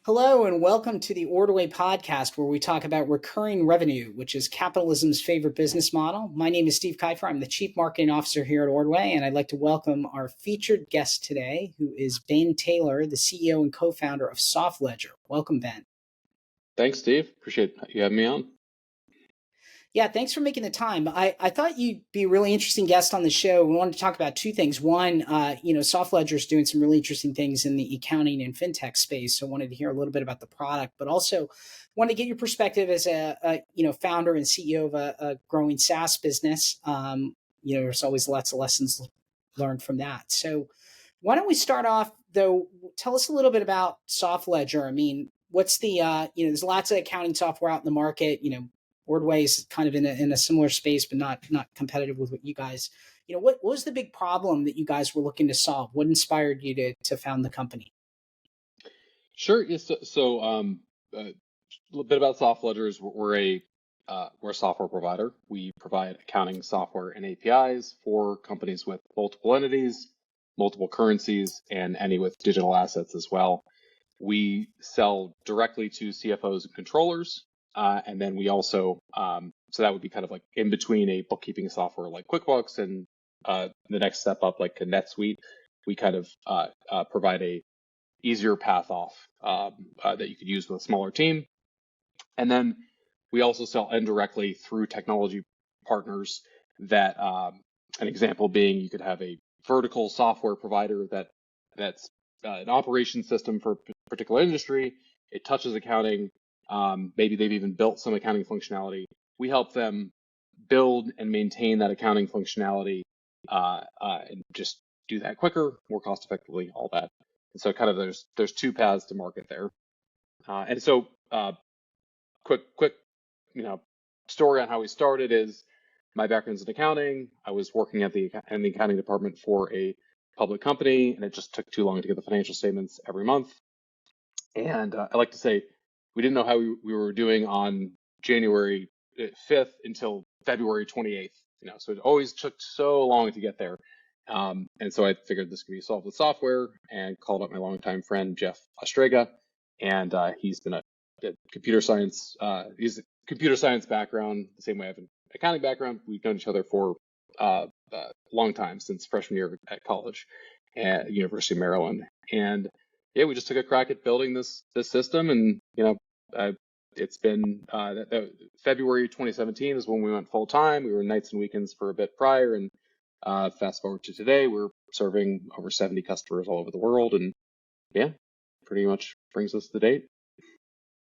Hello and welcome to the Ordway podcast, where we talk about recurring revenue, which is capitalism's favorite business model. My name is Steve Kiefer. I'm the Chief Marketing Officer here at Ordway, and I'd like to welcome our featured guest today, who is Ben Taylor, the CEO and co-founder of SoftLedger. Welcome, Ben. Thanks, Steve. Appreciate you having me on. Yeah, thanks for making the time. I thought you'd be a really interesting guest on the show. We wanted to talk about two things. One, SoftLedger is doing some really interesting things in the accounting and fintech space. So I wanted to hear a little bit about the product, but also wanted to get your perspective as a founder and CEO of a growing SaaS business. There's always lots of lessons learned from that. So why don't we start off, though? Tell us a little bit about SoftLedger. I mean, what's the there's lots of accounting software out in the market. Ordway is kind of in a similar space, but not competitive with what you guys, what was the big problem that you guys were looking to solve? What inspired you to found the company? Sure. Yes. So a little bit about SoftLedger is we're a software provider. We provide accounting software and APIs for companies with multiple entities, multiple currencies, and any with digital assets as well. We sell directly to CFOs and controllers. And then we also, so that would be kind of like in between a bookkeeping software like QuickBooks and the next step up like a NetSuite. We kind of provide a easier path off that you could use with a smaller team. And then we also sell indirectly through technology partners that, an example being you could have a vertical software provider that's an operation system for a particular industry. It touches accounting. Maybe they've even built some accounting functionality. We help them build and maintain that accounting functionality and just do that quicker, more cost effectively, all that. And so kind of there's two paths to market there. And so quick story on how we started is my background's in accounting. I was working in the accounting department for a public company, and it just took too long to get the financial statements every month. And I like to say, we didn't know how we were doing on January 5th until February 28th. So it always took so long to get there. And so I figured this could be solved with software and called up my longtime friend, Jeff Ostrega. And he's been a computer science, he's a computer science background, the same way I have an accounting background. We've known each other for a long time, since freshman year at college at University of Maryland. And yeah, we just took a crack at building this system, and it's been February 2017 is when we went full time. We were nights and weekends for a bit prior, and fast forward to today, we're serving over 70 customers all over the world, and yeah, pretty much brings us to date.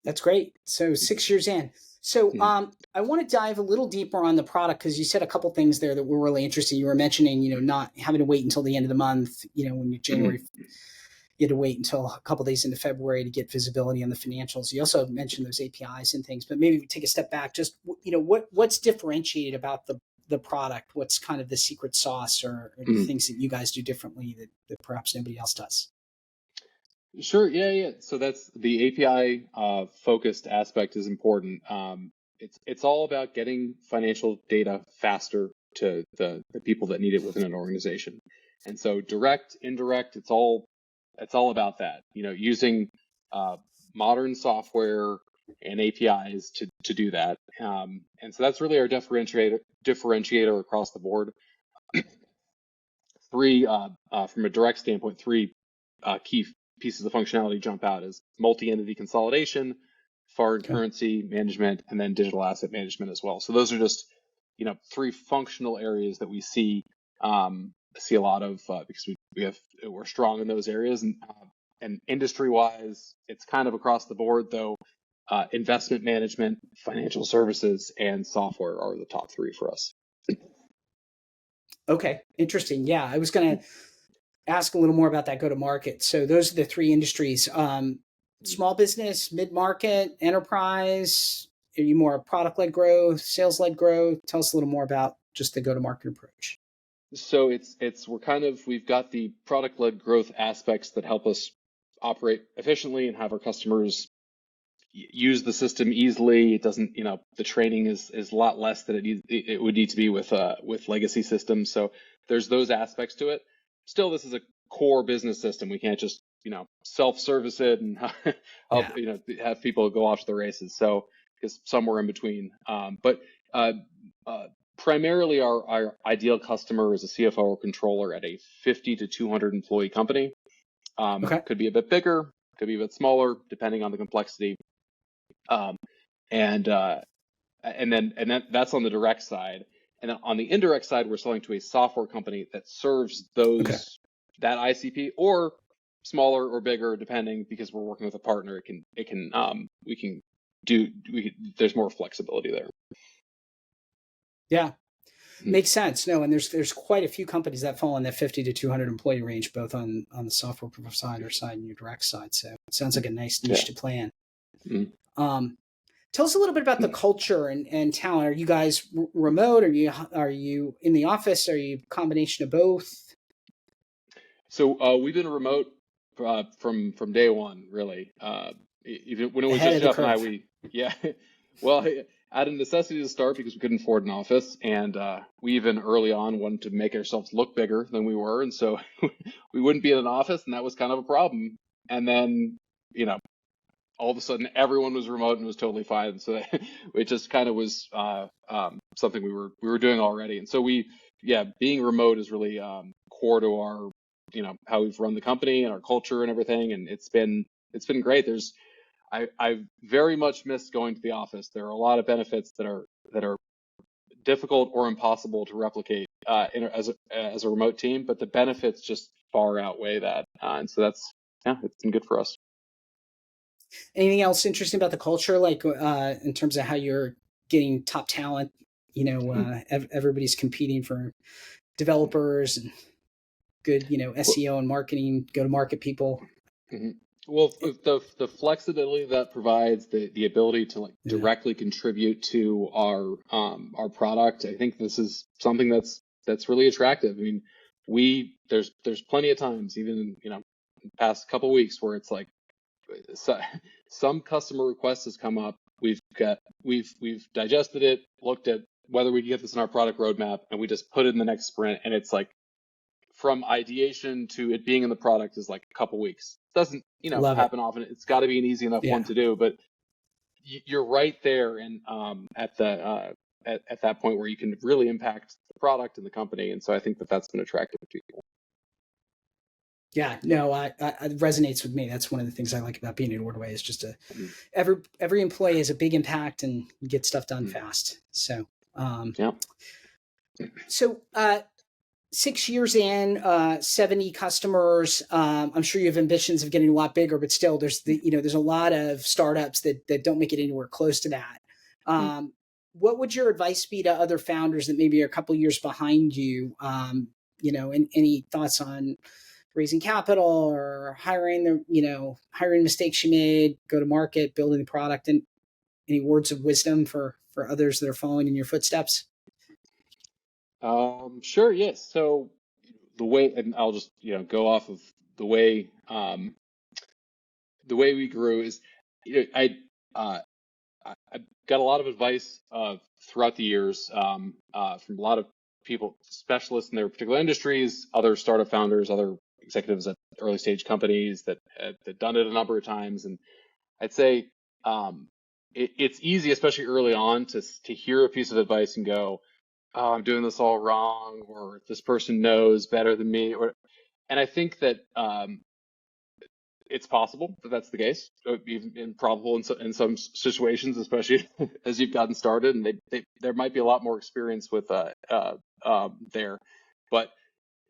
That's great. So 6 years in. So I want to dive a little deeper on the product, because you said a couple things there that were really interesting. You were mentioning, not having to wait until the end of the month, when you January. You had to wait until a couple of days into February to get visibility on the financials. You also mentioned those APIs and things, but maybe take a step back. Just, what's differentiated about the product? What's kind of the secret sauce or the things that you guys do differently that perhaps nobody else does? Sure. Yeah. So that's the API focused aspect is important. It's all about getting financial data faster to the people that need it within an organization. And so direct, indirect, it's all about that, using modern software and APIs to do that. And so that's really our differentiator across the board. From a direct standpoint, three key pieces of functionality jump out is multi-entity consolidation, foreign currency management, and then digital asset management as well. So those are just, three functional areas that we see a lot of because we're strong in those areas, and industry-wise, it's kind of across the board though. Investment management, financial services, and software are the top three for us. Okay, interesting. Yeah, I was going to ask a little more about that go-to-market. So those are the three industries: small business, mid-market, enterprise. you more product-led growth, sales-led growth? Tell us a little more about just the go-to-market approach. So we've got the product-led growth aspects that help us operate efficiently and have our customers use the system easily. It doesn't, the training is a lot less than it would need to be with legacy systems. So there's those aspects to it. Still, this is a core business system. We can't just, self-service it and help, Yeah. have people go off to the races. So it's somewhere in between. But primarily our ideal customer is a CFO or controller at a 50 to 200 employee company. Okay. Could be a bit bigger, could be a bit smaller, depending on the complexity. And then that's on the direct side. And then on the indirect side, we're selling to a software company that serves Okay. that ICP, or smaller or bigger, depending, because we're working with a partner. There's more flexibility there. Yeah. Makes sense. No, and there's quite a few companies that fall in that 50 to 200 employee range, both on the software provider side and your direct side. So it sounds like a nice niche to play in. Mm-hmm. Tell us a little bit about the culture and talent. Are you guys remote? Are you in the office? Are you a combination of both? So we've been remote from day one, really. Even when it was Ahead just of the Jeff and I, curve. well, out of necessity to start, because we couldn't afford an office, and we even early on wanted to make ourselves look bigger than we were, and so we wouldn't be in an office, and that was kind of a problem. And then, all of a sudden everyone was remote and it was totally fine. So it just kind of was something we were doing already. And so being remote is really core to our, how we've run the company and our culture and everything. And it's been great. I very much miss going to the office. There are a lot of benefits that are difficult or impossible to replicate as a remote team, but the benefits just far outweigh that. And so it's been good for us. Anything else interesting about the culture, like in terms of how you're getting top talent? Everybody's competing for developers and good, SEO and marketing, go-to-market people. Mm-hmm. Well, the flexibility that provides, the ability to directly contribute to our product, I think this is something that's really attractive. I mean, there's plenty of times, even in the past couple of weeks, where it's like some customer request has come up. We've digested it, looked at whether we can get this in our product roadmap, and we just put it in the next sprint. And it's like, from ideation to it being in the product is like a couple weeks. It doesn't happen often. It's got to be an easy enough one to do, but you're right there, and at that point where you can really impact the product and the company. And so I think that's been attractive to people. Yeah, no, it resonates with me. That's one of the things I like about being at Ordway, is just every employee has a big impact and you get stuff done fast. So, So 6 years in, 70 customers. I'm sure you have ambitions of getting a lot bigger, but still, there's a lot of startups that don't make it anywhere close to that. What would your advice be to other founders that maybe are a couple years behind you? And any thoughts on raising capital or hiring mistakes you made, go to market, building the product, and any words of wisdom for others that are following in your footsteps? Sure. Yes. So the way, and I'll just, go off of the way we grew is, I got a lot of advice throughout the years from a lot of people, specialists in their particular industries, other startup founders, other executives at early stage companies that done it a number of times. And I'd say it's easy, especially early on, to hear a piece of advice and go, "Oh, I'm doing this all wrong," or "This person knows better than me." And I think that it's possible that that's the case, even improbable in some situations, especially as you've gotten started, and there might be a lot more experience with there, but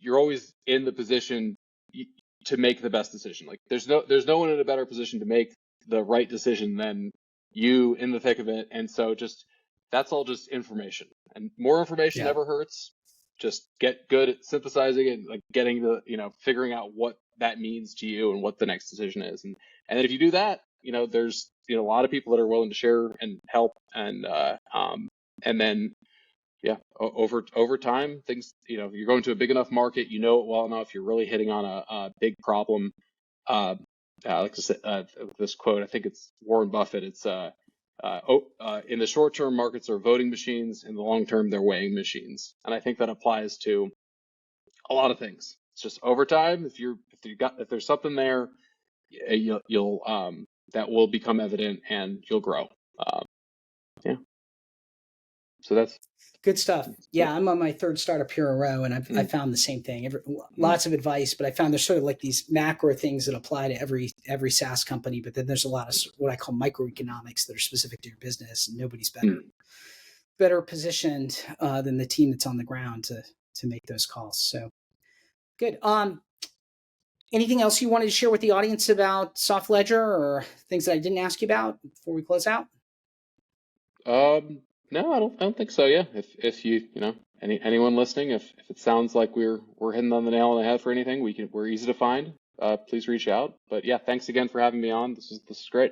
you're always in the position to make the best decision. Like there's no one in a better position to make the right decision than you in the thick of it. And so that's all just information, and more information never hurts. Just get good at synthesizing it, like getting figuring out what that means to you and what the next decision is. And then if you do that, there's a lot of people that are willing to share and help, and then yeah, over time, things, you're going to a big enough market, you know it well enough, you're really hitting on a big problem. Uh, like I said, this quote, I think it's Warren Buffett. It's in the short term, markets are voting machines. In the long term, they're weighing machines. And I think that applies to a lot of things. It's just over time, if there's something there, you'll that will become evident and you'll grow. Yeah. So that's Good stuff. it. Yeah, I'm on my third startup here in a row, and I Mm, found the same thing. mm, Lots of advice, but I found there's sort of like these macro things that apply to every SaaS company. But then there's a lot of what I call microeconomics that are specific to your business, and nobody's mm. better positioned than the team that's on the ground to make those calls. So good. Anything else you wanted to share with the audience about SoftLedger or things that I didn't ask you about before we close out? No, I don't think so. Yeah, if anyone listening, if it sounds like we're hitting on the nail on the head for anything, we're easy to find. Please reach out. But yeah, thanks again for having me on. This is great.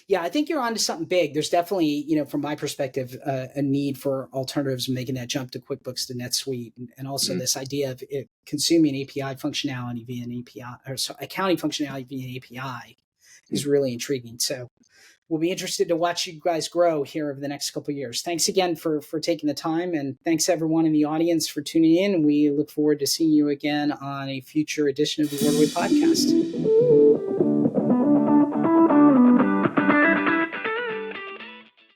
Yeah, I think you're onto something big. There's definitely, from my perspective, a need for alternatives, making that jump to QuickBooks to NetSuite, and also Mm, this idea of consuming API functionality via an API, or accounting functionality via an API mm. is really intriguing. So we'll be interested to watch you guys grow here over the next couple of years. Thanks again for taking the time, and thanks everyone in the audience for tuning in. We look forward to seeing you again on a future edition of the Wordway podcast.